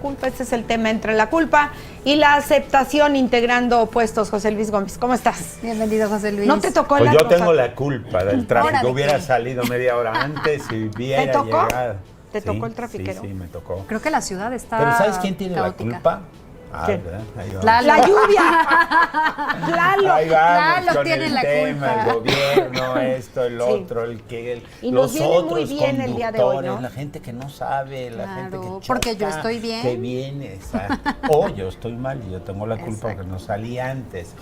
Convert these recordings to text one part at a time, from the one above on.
culpa. Ese es el tema entre la culpa y la aceptación, integrando opuestos. José Luis Gómez, ¿cómo estás? Bienvenido, José Luis. ¿No te tocó pues la yo tengo la culpa del tráfico. Hubiera qué? salido media hora antes y hubiera ¿Te tocó? llegado. ¿Te tocó el trafiquero? Sí, me tocó. Creo que la ciudad está Pero ¿sabes quién tiene caótica. la culpa? ¿Quién? ¿verdad? Ahí vamos. La lluvia. Lalo. Ahí vamos Lalo con tiene el la tema, culpa. el gobierno, esto, el Sí. otro, el que Y nos los viene otros muy bien el día de hoy, ¿no? la gente que no sabe, la gente que Claro, choca, porque yo estoy bien. que viene, exacto. O yo estoy mal y yo tengo la culpa porque no salí antes.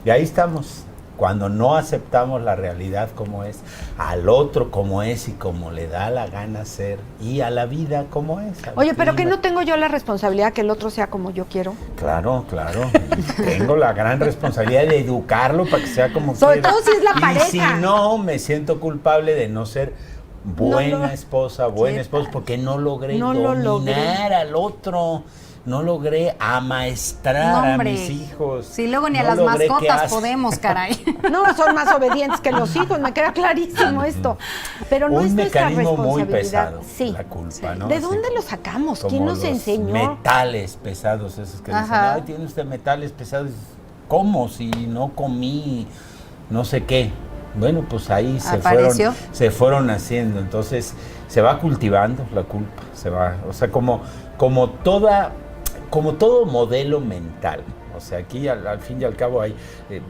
Y ahí estamos. Cuando no aceptamos la realidad como es, al otro como es y como le da la gana ser, y a la vida como es. Oye, pero que clima. no tengo yo la responsabilidad que el otro sea como yo quiero. Claro, claro. Tengo la gran responsabilidad de educarlo para que sea como Sobre quiera. todo si es la y pareja. si no, me siento culpable de no ser buena esposa, buen ¿Qué esposo, tal? porque no logré No lo dominar al otro. No logré amaestrar a mis hijos. Sí, luego ni a No las logré que mascotas hace- podemos, caray. No, son más obedientes que los hijos, me queda clarísimo esto. Pero no Un es nuestra mecanismo muy responsabilidad. pesado, Sí. la culpa, ¿no? ¿De Así dónde lo sacamos? ¿Quién como nos los enseñó? metales pesados, esos que dicen, Ajá. ay, tiene usted metales pesados. ¿Cómo? Si no comí no sé qué. Bueno, pues ahí Apareció. se fueron haciendo. Entonces, se va cultivando la culpa. Se va, o sea, como todo modelo mental. O sea, aquí al fin y al cabo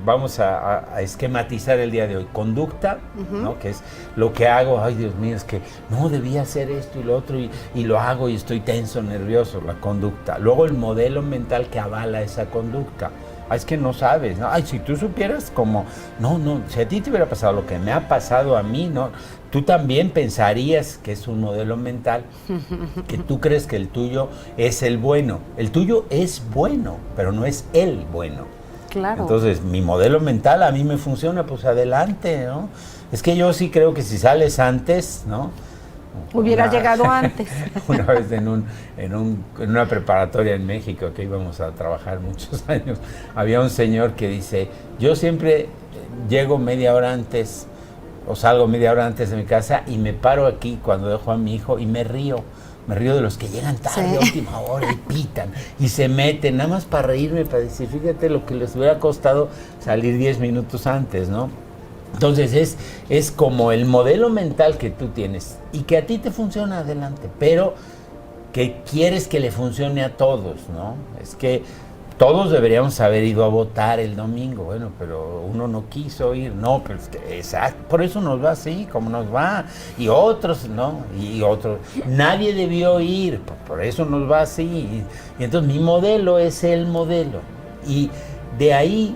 vamos a esquematizar el día de hoy. Conducta, ¿no? Que es lo que hago, ay Dios mío, es que no debía hacer esto y lo otro y lo hago y estoy tenso, nervioso, la conducta. Luego el modelo mental que avala esa conducta. Ay, es que no sabes, ¿no? Ay, si tú supieras como, no, si a ti te hubiera pasado lo que me ha pasado a mí, ¿no? Tú también pensarías que es un modelo mental, que tú crees que el tuyo es el bueno. El tuyo es bueno, pero no es el bueno. Claro. Entonces, mi modelo mental a mí me funciona, pues adelante, ¿no? Es que yo sí creo que si sales antes, ¿no? Hubiera llegado antes. Una vez en una preparatoria en México, que íbamos a trabajar muchos años, había un señor que dice, yo siempre llego media hora antes, o salgo media hora antes de mi casa y me paro aquí cuando dejo a mi hijo y me río de los que llegan tarde, a última hora y pitan y se meten, nada más para reírme, para decir, fíjate lo que les hubiera costado salir 10 minutos antes, ¿no? Entonces es como el modelo mental que tú tienes y que a ti te funciona, adelante, pero que quieres que le funcione a todos, ¿no? Es que todos deberíamos haber ido a votar el domingo, bueno, pero uno no quiso ir, no, pero es que, exacto, por eso nos va así, como nos va, y otros, ¿no? Y otros, nadie debió ir, por eso nos va así, y entonces mi modelo es el modelo, y de ahí,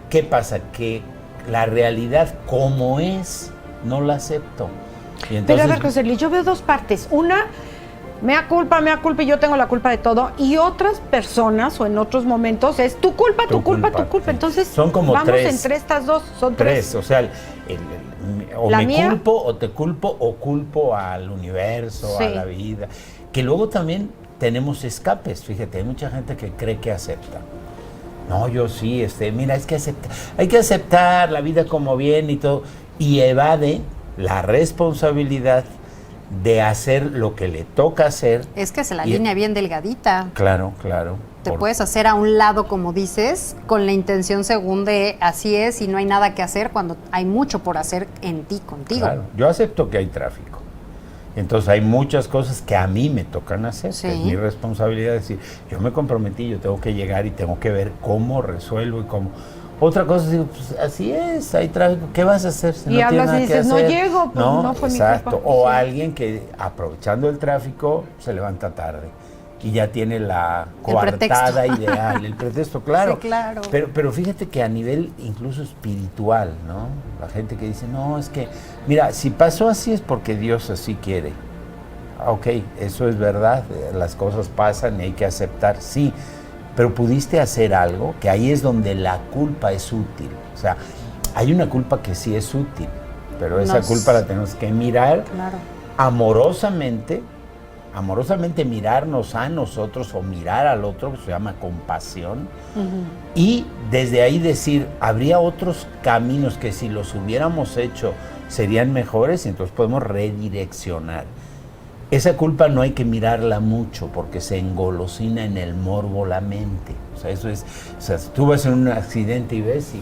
¿qué pasa? Que la realidad como es, no la acepto. Y entonces, Pero a ver, José Luis, yo veo dos partes. Una, mea culpa, y yo tengo la culpa de todo. Y otras personas, o en otros momentos, es tu culpa. sí. Entonces, Son como vamos tres. entre estas dos. Son tres. o sea, o La me mía. culpo, o te culpo, o culpo al universo, Sí. a la vida. Que luego también tenemos escapes, fíjate, hay mucha gente que cree que acepta. No, yo sí, mira, hay que aceptar la vida como viene y todo, y evade la responsabilidad de hacer lo que le toca hacer. Es que es la Y- línea bien delgadita. Claro. Te puedes hacer a un lado, como dices, con la intención según de así es y no hay nada que hacer cuando hay mucho por hacer en ti, contigo. Claro, yo acepto que hay tráfico. Entonces hay muchas cosas que a mí me tocan hacer. Sí. Es mi responsabilidad decir, yo me comprometí, yo tengo que llegar y tengo que ver cómo resuelvo y cómo. Otra cosa, digo, pues así es, hay tráfico, ¿qué vas a hacer? Si Y no hablas tienes y nada que dices, no hacer? llego, pues no fue mi exacto. culpa. O Sí. alguien que aprovechando el tráfico se levanta tarde y ya tiene la El coartada pretexto. ideal, el pretexto, claro. Sí, claro. Pero fíjate que a nivel incluso espiritual, ¿no? La gente que dice, no, es que, mira, si pasó así es porque Dios así quiere. Ok, eso es verdad, las cosas pasan y hay que aceptar, sí, pero pudiste hacer algo, que ahí es donde la culpa es útil. O sea, hay una culpa que sí es útil, pero esa culpa la tenemos que mirar Claro. amorosamente mirarnos a nosotros o mirar al otro, que se llama compasión, y desde ahí decir, habría otros caminos que si los hubiéramos hecho serían mejores y entonces podemos redireccionar. esa culpa no hay que mirarla mucho porque se engolosina en el morbo la mente. O sea, eso es, o sea, tú vas en un accidente y ves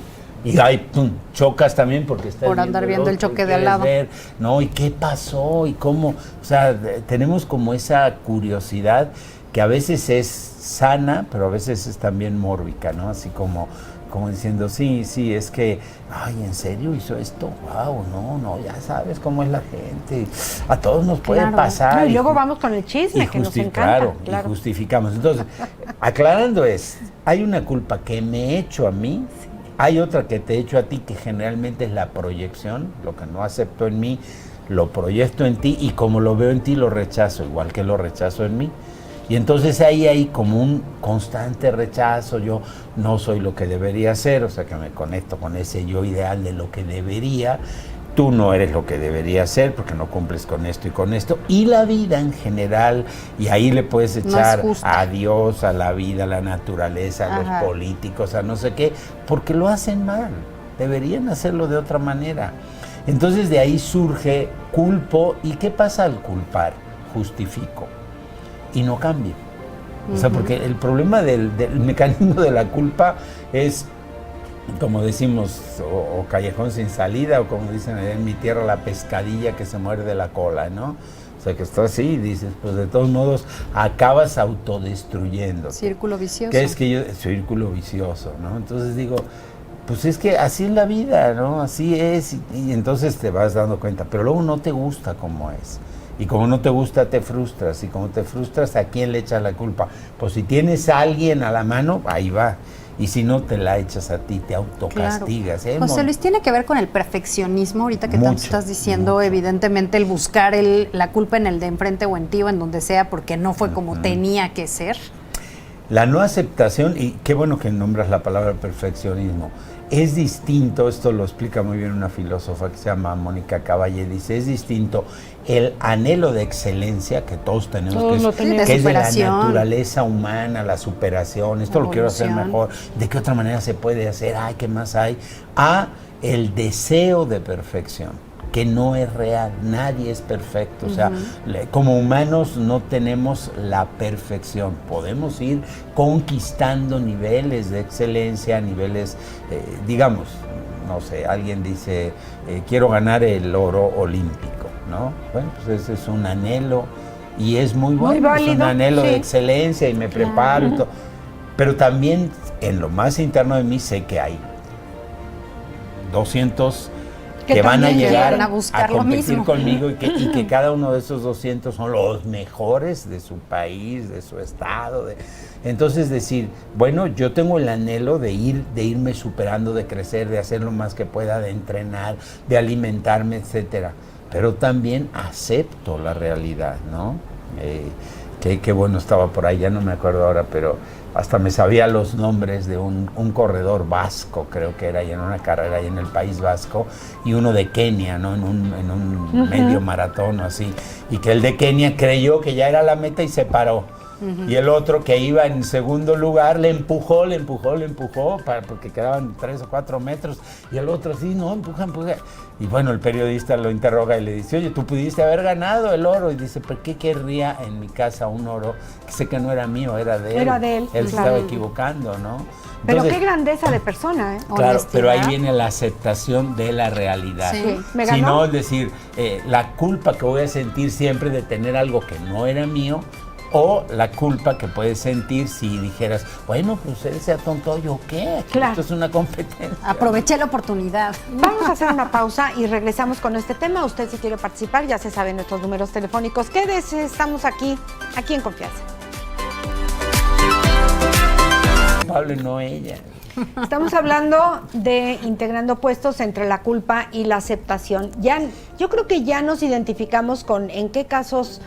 y ahí, pum, chocas también porque estás por andar viendo el choque de al lado. Ver, no, ¿y qué pasó? ¿Y cómo? O sea, tenemos como esa curiosidad que a veces es sana, pero a veces es también mórbica, ¿no? Así como diciendo, sí, es que, ay, ¿en serio hizo esto? Wow, no, ya sabes cómo es la gente, a todos nos puede pasar. No, y luego vamos con el chisme, que nos encanta. Claro, y justificamos. Entonces, aclarando hay una culpa que me he hecho a mí, hay otra que te he hecho a ti, que generalmente es la proyección, lo que no acepto en mí, lo proyecto en ti, y como lo veo en ti, lo rechazo, igual que lo rechazo en mí. Y entonces ahí hay como un constante rechazo, yo no soy lo que debería ser, o sea que me conecto con ese yo ideal de lo que debería, tú no eres lo que debería ser porque no cumples con esto y con esto, y la vida en general, y ahí le puedes echar a Dios, a la vida, a la naturaleza, a los políticos, a no sé qué, porque lo hacen mal, deberían hacerlo de otra manera. Entonces de ahí surge culpo, ¿y qué pasa al culpar? Justifico. Y no cambia. O sea, porque el problema del mecanismo de la culpa es, como decimos, o callejón sin salida, o como dicen en mi tierra, la pescadilla que se muerde la cola, ¿no? O sea, que está así y dices, pues de todos modos acabas autodestruyendo. Círculo vicioso. Que es que círculo vicioso, ¿no? Entonces digo, pues es que así es la vida, ¿no? Así es, y entonces te vas dando cuenta, pero luego no te gusta como es. Y como no te gusta, te frustras. Y como te frustras, ¿a quién le echas la culpa? Pues si tienes a alguien a la mano, ahí va. Y si no, te la echas a ti, te autocastigas. Claro. José Luis, ¿tiene que ver con el perfeccionismo? Ahorita que tanto estás diciendo, evidentemente, el buscar la culpa en el de enfrente o en ti o en donde sea, porque no fue como tenía que ser. La no aceptación, y qué bueno que nombras la palabra perfeccionismo, es distinto, esto lo explica muy bien una filósofa que se llama Mónica Caballé, dice, es distinto el anhelo de excelencia que todos tenemos, que es de la naturaleza humana, la superación, esto lo quiero hacer mejor, ¿de qué otra manera se puede hacer? Ay, ¿qué más hay? A el deseo de perfección, que no es real, nadie es perfecto, o sea, como humanos no tenemos la perfección, podemos ir conquistando niveles de excelencia, niveles, digamos, no sé, alguien dice, quiero ganar el oro olímpico, ¿no? Bueno, pues ese es un anhelo y es muy bueno, muy válido, es un anhelo de excelencia y me preparo y todo, pero también en lo más interno de mí sé que hay 200 que van a llegar a competir conmigo y que cada uno de esos 200 son los mejores de su país, de su estado. Entonces decir, bueno, yo tengo el anhelo de irme superando, de crecer, de hacer lo más que pueda, de entrenar, de alimentarme, etcétera. Pero también acepto la realidad, ¿no? Qué bueno estaba por ahí, ya no me acuerdo ahora, pero hasta me sabía los nombres de un corredor vasco, creo que era, y en una carrera ahí en el País Vasco, y uno de Kenia, ¿no? En un medio maratón o así, y que el de Kenia creyó que ya era la meta y se paró. Y el otro que iba en segundo lugar le empujó, porque quedaban 3 o 4 metros, y el otro sí, no, empuja. Y bueno, el periodista lo interroga y le dice, oye, tú pudiste haber ganado el oro. Y dice, ¿por qué querría en mi casa un oro? Que sé que no era mío, era de él. Era de él. Él se estaba equivocando, ¿no? Pero qué grandeza de persona, ¿eh? Claro, honestidad. pero ahí viene la aceptación de la realidad. Sí. Si no, es decir, la culpa que voy a sentir siempre de tener algo que no era mío, o la culpa que puedes sentir si dijeras, bueno, pues él se atontó, ¿yo qué? Claro. Esto es una competencia. Aproveché la oportunidad. Vamos a hacer una pausa y regresamos con este tema. Usted si quiere participar, ya se saben nuestros números telefónicos. Quédese, estamos aquí en Confianza. Culpable no ella. Estamos hablando de integrando puestos entre la culpa y la aceptación. Yo creo que ya nos identificamos con en qué casos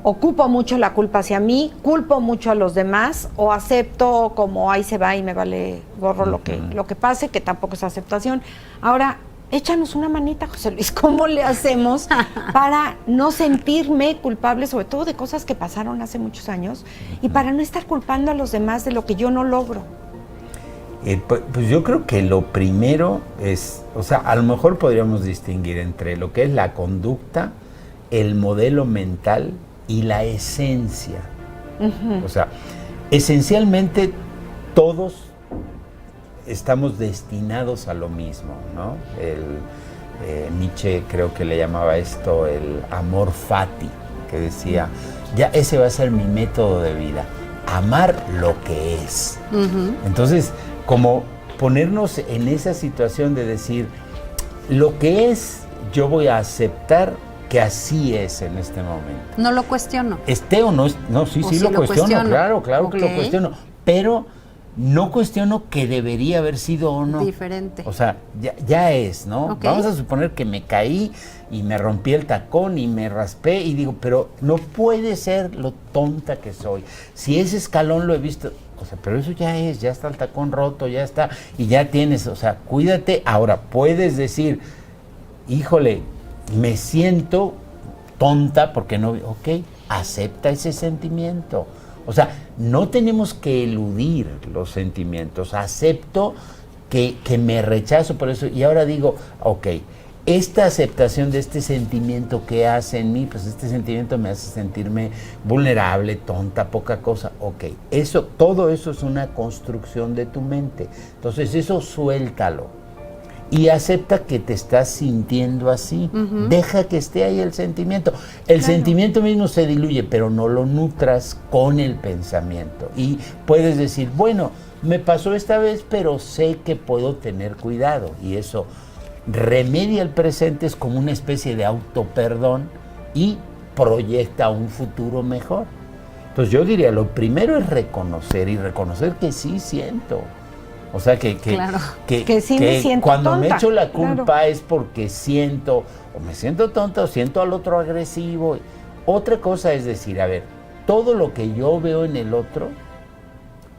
ocupo mucho la culpa hacia mí, culpo mucho a los demás o acepto como ahí se va y me vale gorro lo que pase, que tampoco es aceptación. Ahora, échanos una manita, José Luis, ¿cómo le hacemos para no sentirme culpable, sobre todo de cosas que pasaron hace muchos años, y para no estar culpando a los demás de lo que yo no logro? Pues yo creo que lo primero es, o sea, a lo mejor podríamos distinguir entre lo que es la conducta, el modelo mental y la esencia. O sea, esencialmente todos estamos destinados a lo mismo, ¿no? Nietzsche creo que le llamaba esto el amor fati, que decía, ya ese va a ser mi método de vida, amar lo que es. Entonces, como ponernos en esa situación de decir, lo que es, yo voy a aceptar que así es en este momento. No lo cuestiono. Esté o no, no, sí, sí lo cuestiono, claro que lo cuestiono, pero no cuestiono que debería haber sido o no. Diferente. O sea, ya es, ¿no? Okay. Vamos a suponer que me caí y me rompí el tacón y me raspé y digo, pero no puede ser lo tonta que soy. Si ese escalón lo he visto, o sea, pero eso ya está el tacón roto, ya está, y ya tienes, o sea, cuídate. Ahora, puedes decir, híjole, me siento tonta porque no, ok, acepta ese sentimiento. O sea, no tenemos que eludir los sentimientos. Acepto que me rechazo por eso. Y ahora digo, ok, esta aceptación de este sentimiento que hace en mí, pues este sentimiento me hace sentirme vulnerable, tonta, poca cosa. Ok, todo eso es una construcción de tu mente. Entonces eso suéltalo. Y acepta que te estás sintiendo así. Deja que esté ahí el sentimiento. El sentimiento mismo se diluye, pero no lo nutras con el pensamiento. Y puedes decir, bueno, me pasó esta vez, pero sé que puedo tener cuidado. Y eso remedia el presente, es como una especie de autoperdón y proyecta un futuro mejor. Entonces yo diría, lo primero es reconocer que sí siento. O sea, que sí me siento cuando tonta, me echo la culpa es porque siento, o me siento tonta, o siento al otro agresivo. Otra cosa es decir, a ver, todo lo que yo veo en el otro,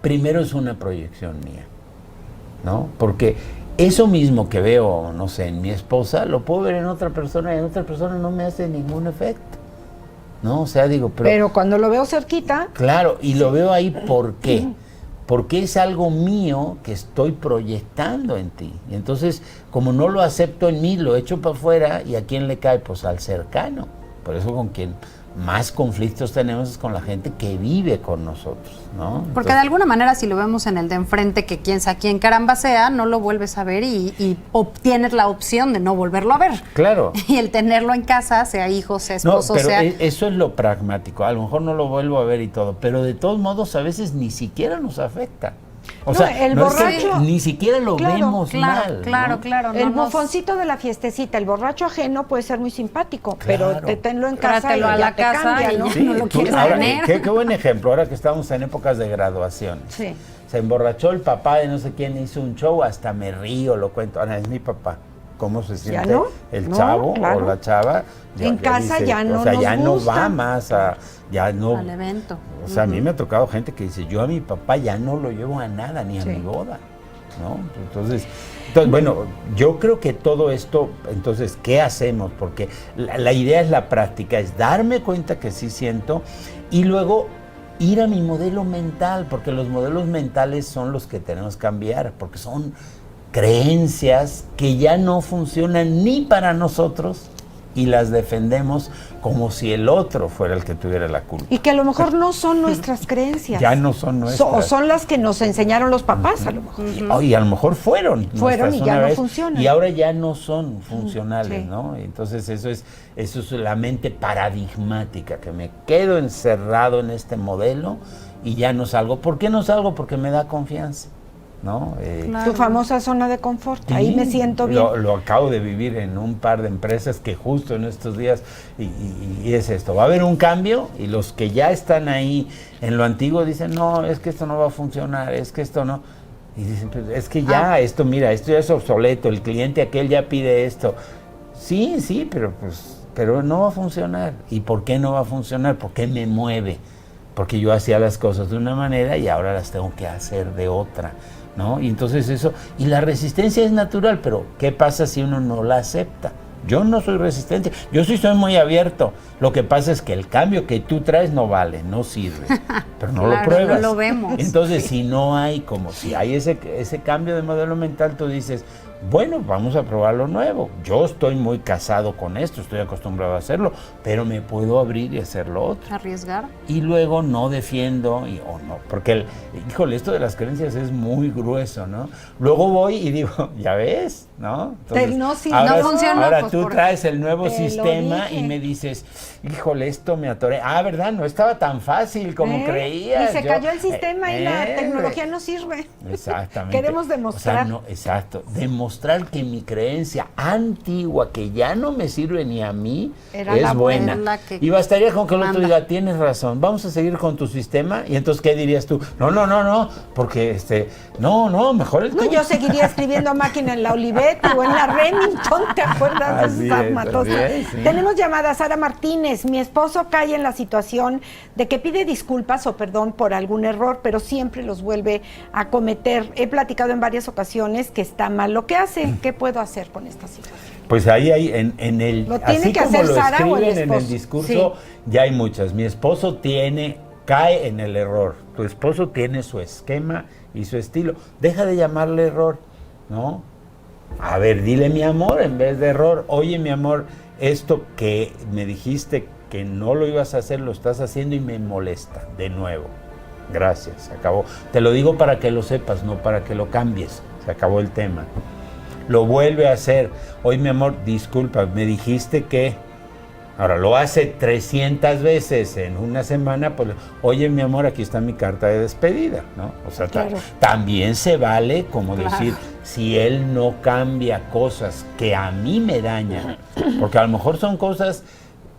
primero es una proyección mía, ¿no? Porque eso mismo que veo, no sé, en mi esposa, lo puedo ver en otra persona y en otra persona no me hace ningún efecto, ¿no? O sea, digo, pero cuando lo veo cerquita... Claro, y lo veo ahí, ¿por qué? Porque es algo mío que estoy proyectando en ti. Y entonces, como no lo acepto en mí, lo echo para afuera, ¿y a quién le cae? Pues al cercano. Por eso con quien más conflictos tenemos es con la gente que vive con nosotros, ¿no? Porque Entonces, de alguna manera, si lo vemos en el de enfrente, que quién sabe quién caramba sea, no lo vuelves a ver y obtienes la opción de no volverlo a ver. Claro. Y el tenerlo en casa, sea hijo, sea esposo, no, pero sea... eso es lo pragmático. A lo mejor no lo vuelvo a ver y todo, pero de todos modos a veces ni siquiera nos afecta. O No, sea, el no es borracho- que ni siquiera lo vemos mal, ¿no? Claro. El no nos- bufoncito de la fiestecita, el borracho ajeno puede ser muy simpático, Claro. pero tenlo en casa y Tráetelo a ya la te casa cambia, y ¿no? ya. No lo quieres ahora, tener. qué buen ejemplo, ahora que estamos en épocas de graduación. Sí. Se emborrachó el papá de no sé quién, hizo un show, hasta me río, lo cuento. Ahora es mi papá. ¿Cómo se siente no? el No, chavo claro. o la chava? En casa ya no o sea, nos ya no gusta. va más a... Ya no, Al evento. o sea, a mí me ha tocado gente que dice, yo a mi papá ya no lo llevo a nada, ni a Sí. mi boda, ¿no? Entonces, bueno, yo creo que todo esto, entonces, ¿qué hacemos? Porque la idea es la práctica, es darme cuenta que sí siento y luego ir a mi modelo mental, porque los modelos mentales son los que tenemos que cambiar, porque son creencias que ya no funcionan ni para nosotros y las defendemos como si el otro fuera el que tuviera la culpa. Y que a lo mejor no son nuestras creencias. Ya no son nuestras. O son las que nos enseñaron los papás, a lo mejor. Y a lo mejor fueron Fueron nuestras y ya una no vez, funcionan. y ahora ya no son funcionales, Sí. ¿no? Entonces eso es la mente paradigmática, que me quedo encerrado en este modelo y ya no salgo. ¿Por qué no salgo? Porque me da confianza, ¿no? Tu famosa zona de confort. Ahí Sí, me siento bien. Lo acabo de vivir en un par de empresas que justo en estos días, y es esto, va a haber un cambio y los que ya están ahí en lo antiguo dicen, no, es que esto no va a funcionar, es que esto no. Y dicen, pues, es que ya, esto ya es obsoleto, el cliente aquel ya pide esto. Sí, pero no va a funcionar. ¿Y por qué no va a funcionar? ¿Por qué me mueve? Porque yo hacía las cosas de una manera y ahora las tengo que hacer de otra, ¿no? Y entonces eso, y la resistencia es natural, pero ¿qué pasa si uno no la acepta? Yo no soy resistente, yo sí soy muy abierto. Lo que pasa es que el cambio que tú traes no vale, no sirve, pero no Claro, lo pruebas. no lo vemos. Entonces, si no hay, como si hay ese cambio de modelo mental, tú dices, bueno, vamos a probar lo nuevo. Yo estoy muy casado con esto, estoy acostumbrado a hacerlo, pero me puedo abrir y hacer lo otro. Arriesgar. Y luego no defiendo, o no, porque, híjole, esto de las creencias es muy grueso, ¿no? Luego voy y digo, ya ves, ¿no? Entonces, no, sí, ahora, no funciona, ahora pues, tú porque traes el nuevo te lo sistema dije. y me dices, híjole, esto me atoré. Ah, ¿verdad? No estaba tan fácil como creías. Y se cayó el sistema y la eh, tecnología no sirve. Exactamente. Queremos demostrar. O sea, no, exacto. Demostrar que mi creencia antigua, que ya no me sirve ni a mí, Era es la buena. buena, la que Y bastaría con que el otro manda. diga, tienes razón, vamos a seguir con tu sistema. Y entonces, ¿qué dirías tú? No, porque no, mejor el No, tuyo. yo seguiría escribiendo a máquina en la Olivetti o en la Remington, ¿te acuerdas de Así esas es, matosas? así es, sí. Tenemos llamada Sara Martínez. Mi esposo cae en la situación de que pide disculpas o perdón por algún error, pero siempre los vuelve a cometer. He platicado en varias ocasiones que está mal lo que hace. ¿Qué puedo hacer con esta situación? Pues ahí hay en el ¿Lo tiene así que como hacer lo Sara o el escriben en el esposo? discurso, ya hay muchas. Mi esposo cae en el error. Tu esposo tiene su esquema y su estilo. Deja de llamarle error, ¿no? A ver, dile mi amor en vez de error. Oye, mi amor, esto que me dijiste que no lo ibas a hacer, lo estás haciendo y me molesta. De nuevo. Gracias, se acabó. Te lo digo para que lo sepas, no para que lo cambies. Se acabó el tema. Lo vuelve a hacer. Oye, mi amor, disculpa, me dijiste que... Ahora, lo hace 300 veces en una semana, pues, oye, mi amor, aquí está mi carta de despedida, ¿no? O sea, Claro. también se vale como Claro. decir, si él no cambia cosas que a mí me dañan, porque a lo mejor son cosas...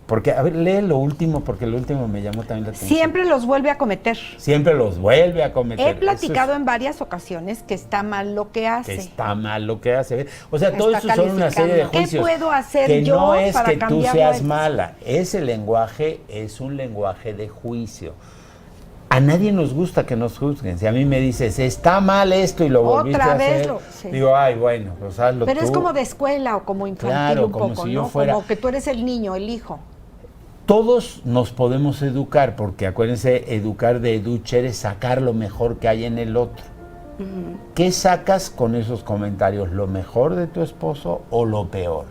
Porque, a ver, lee lo último, porque lo último me llamó también la atención. Siempre los vuelve a cometer. Siempre los vuelve a cometer. He platicado Eso en varias ocasiones que está mal lo que es, hace. que está mal lo que hace. O sea, Está todo eso son una serie de calificando. ¿Qué juicios. puedo hacer que yo no es para que tú cambiarlo seas esto? mala. Ese lenguaje es un lenguaje de juicio. A nadie nos gusta que nos juzguen. Si a mí me dices, está mal esto y lo volviste Otra a vez hacer, sí. digo, ay, bueno, pues hazlo Pero tú. es como de escuela o como infantil Claro, un como poco, si yo ¿no? fuera- Como que tú eres el niño, el hijo. Todos nos podemos educar, porque acuérdense, educar de educher es sacar lo mejor que hay en el otro. ¿Qué sacas con esos comentarios? ¿Lo mejor de tu esposo o lo peor?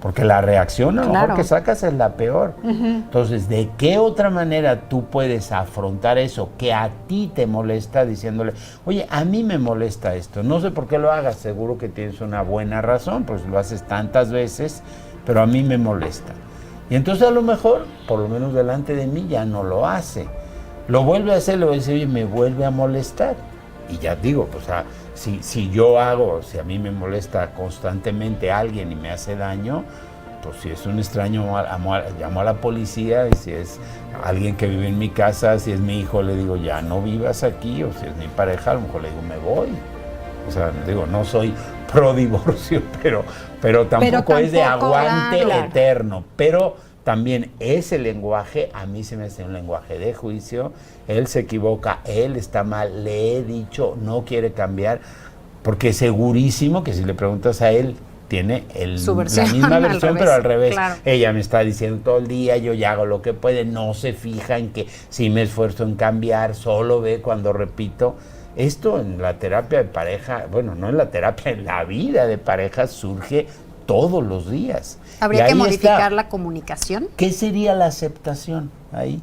Porque la reacción a lo mejor Claro. que sacas es la peor. Entonces, ¿de qué otra manera tú puedes afrontar eso que a ti te molesta diciéndole, oye, a mí me molesta esto, no sé por qué lo hagas, seguro que tienes una buena razón, pues lo haces tantas veces, pero a mí me molesta. Y entonces a lo mejor, por lo menos delante de mí, ya no lo hace. Lo vuelve a hacer, le voy a decir, oye, me vuelve a molestar. Y ya digo, pues si yo hago, si a mí me molesta constantemente alguien y me hace daño, pues si es un extraño, llamo a la policía, y si es alguien que vive en mi casa, si es mi hijo, le digo, ya no vivas aquí, o si es mi pareja, a lo mejor le digo, me voy. O sea, digo, no soy pro divorcio, pero tampoco es de tampoco, aguante claro. eterno. Pero también ese lenguaje, a mí se me hace un lenguaje de juicio. Él se equivoca, él está mal, le he dicho, no quiere cambiar, porque segurísimo que si le preguntas a él, tiene Su la versión misma al versión, revés, pero al revés. claro. Ella me está diciendo todo el día, yo ya hago lo que puede, no se fija en que si me esfuerzo en cambiar, solo ve cuando repito. Esto en la terapia de pareja, bueno, no en la terapia, en la vida de pareja surge todos los días. ¿Habría Y que ahí modificar está. la comunicación? ¿Qué sería la aceptación ahí?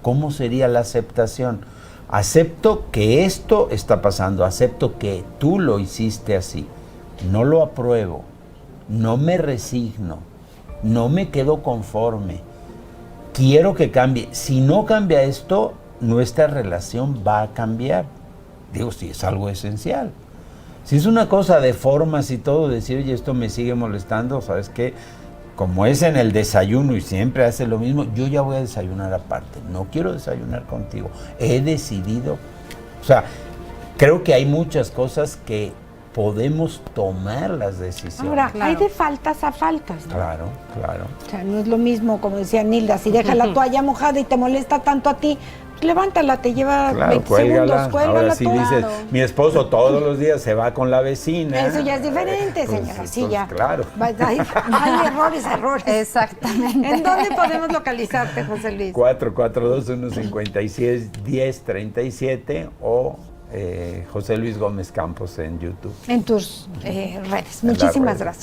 ¿Cómo sería la aceptación? Acepto que esto está pasando, acepto que tú lo hiciste así, no lo apruebo, no me resigno, no me quedo conforme, quiero que cambie. Si no cambia esto, nuestra relación va a cambiar. Digo, si es algo esencial. Si es una cosa de formas y todo, decir, oye, esto me sigue molestando, ¿sabes qué? Como es en el desayuno y siempre hace lo mismo, yo ya voy a desayunar aparte. No quiero desayunar contigo. He decidido. O sea, creo que hay muchas cosas que podemos tomar las decisiones. Ahora, Claro. hay de faltas a faltas, ¿no? Claro, claro. O sea, no es lo mismo, como decía Nilda, si deja la toalla mojada y te molesta tanto a ti, pues levántala, te lleva Claro, 20 cuélgala. segundos, cuélgala Ahora sí tú. dices, mi esposo todos los días se va con la vecina. Eso ya es diferente, Pues, señora, sí, pues, ya. claro. Hay errores. Exactamente. ¿En dónde podemos localizarte, José Luis? 442-156-1037 o José Luis Gómez Campos en YouTube. En tus redes. En las Muchísimas redes. gracias.